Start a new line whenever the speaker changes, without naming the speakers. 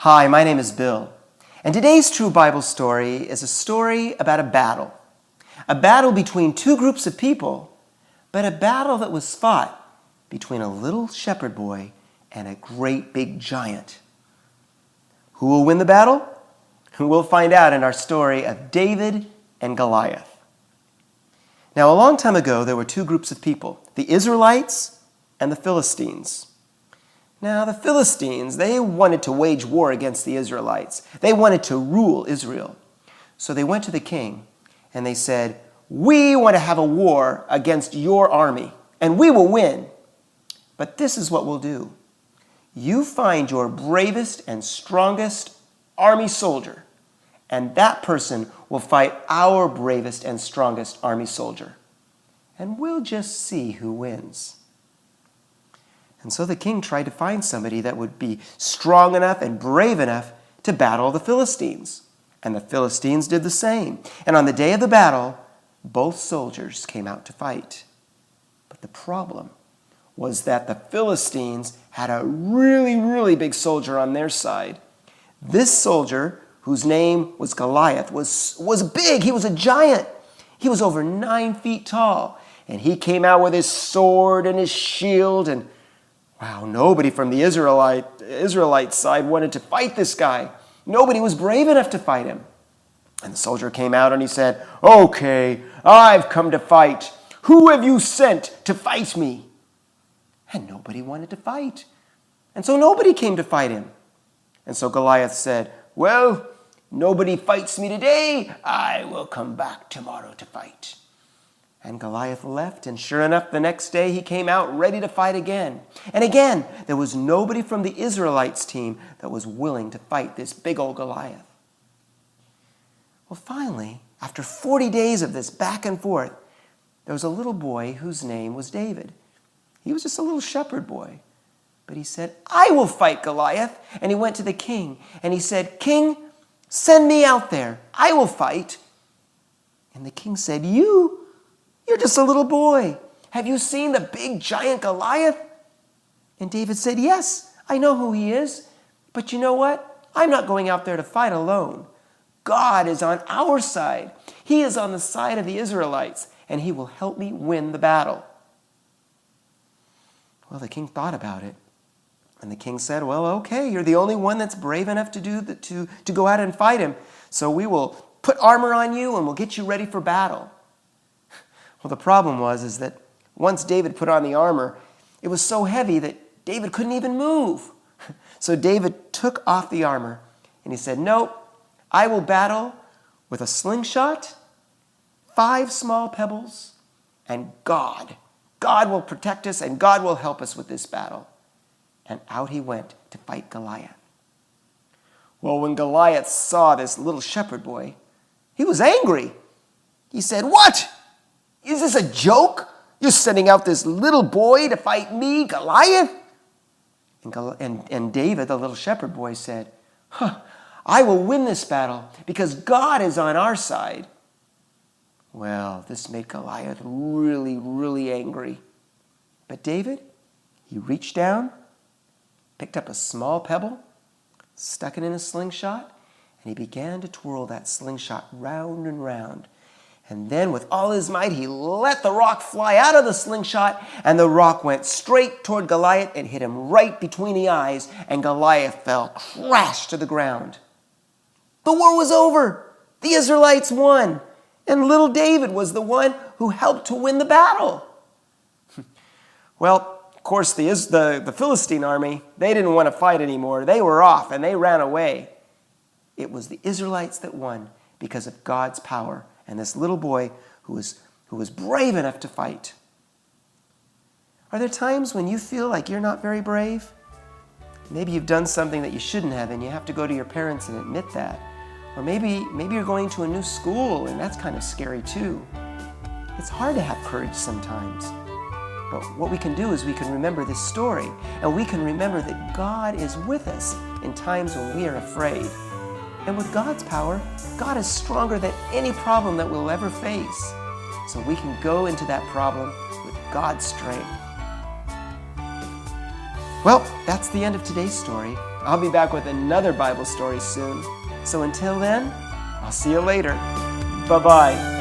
Hi, my name is Bill, and today's True Bible story is a story about a battle. A battle between two groups of people, but a battle that was fought between a little shepherd boy and a great big giant. Who will win the battle? We'll find out in our story of David and Goliath. Now, a long time ago, there were two groups of people, the Israelites and the Philistines. Now, the Philistines, they wanted to wage war against the Israelites. They wanted to rule Israel. So they went to the king and they said, "We want to have a war against your army, and we will win. But this is what we'll do. You find your bravest and strongest army soldier, and that person will fight our bravest and strongest army soldier. And we'll just see who wins." And so the king tried to find somebody that would be strong enough and brave enough to battle the Philistines. And the Philistines did the same. And on the day of the battle, both soldiers came out to fight. But the problem was that the Philistines had a really big soldier on their side. This soldier, whose name was Goliath, was big. He was a giant. He was over 9 feet tall. And he came out with his sword and his shield. And wow, nobody from the Israelite side wanted to fight this guy. Nobody was brave enough to fight him. And the soldier came out and he said, "Okay, I've come to fight. Who have you sent to fight me?" And nobody wanted to fight. And so nobody came to fight him. And so Goliath said, "Well, nobody fights me today. I will come back tomorrow to fight." And Goliath left, and sure enough, the next day he came out ready to fight again. And again, there was nobody from the Israelites team that was willing to fight this big old Goliath. Well, finally, after 40 days of this back and forth, there was a little boy whose name was David. He was just a little shepherd boy. But he said, "I will fight Goliath." And he went to the king, and he said, "King, send me out there. I will fight." And the king said, You're just a little boy. Have you seen the big giant Goliath?" And David said, "Yes, I know who he is. But you know what? I'm not going out there to fight alone. God is on our side. He is on the side of the Israelites, and he will help me win the battle." Well, the king thought about it. And the king said, "Well, okay, you're the only one that's brave enough to go out and fight him. So we will put armor on you and we'll get you ready for battle." Well, the problem was that once David put on the armor, it was so heavy that David couldn't even move. So David took off the armor and he said, "Nope, I will battle with a slingshot, 5 small pebbles, and God. God will protect us and God will help us with this battle." And out he went to fight Goliath. Well, when Goliath saw this little shepherd boy, he was angry. He said, "What? Is this a joke? You're sending out this little boy to fight me, Goliath?" And David, the little shepherd boy, said, "I will win this battle because God is on our side." Well, this made Goliath really angry. But David, he reached down, picked up a small pebble, stuck it in a slingshot, and he began to twirl that slingshot round and round. And then with all his might, he let the rock fly out of the slingshot, and the rock went straight toward Goliath and hit him right between the eyes, and Goliath fell crash to the ground. The war was over. The Israelites won, and little David was the one who helped to win the battle. Well, of course, the Philistine army, they didn't want to fight anymore. They were off, and they ran away. It was the Israelites that won because of God's power and this little boy who was brave enough to fight. Are there times when you feel like you're not very brave? Maybe you've done something that you shouldn't have and you have to go to your parents and admit that. Or maybe you're going to a new school and that's kind of scary too. It's hard to have courage sometimes. But what we can do is we can remember this story and we can remember that God is with us in times when we are afraid. And with God's power, God is stronger than any problem that we'll ever face. So we can go into that problem with God's strength. Well, that's the end of today's story. I'll be back with another Bible story soon. So until then, I'll see you later. Bye-bye.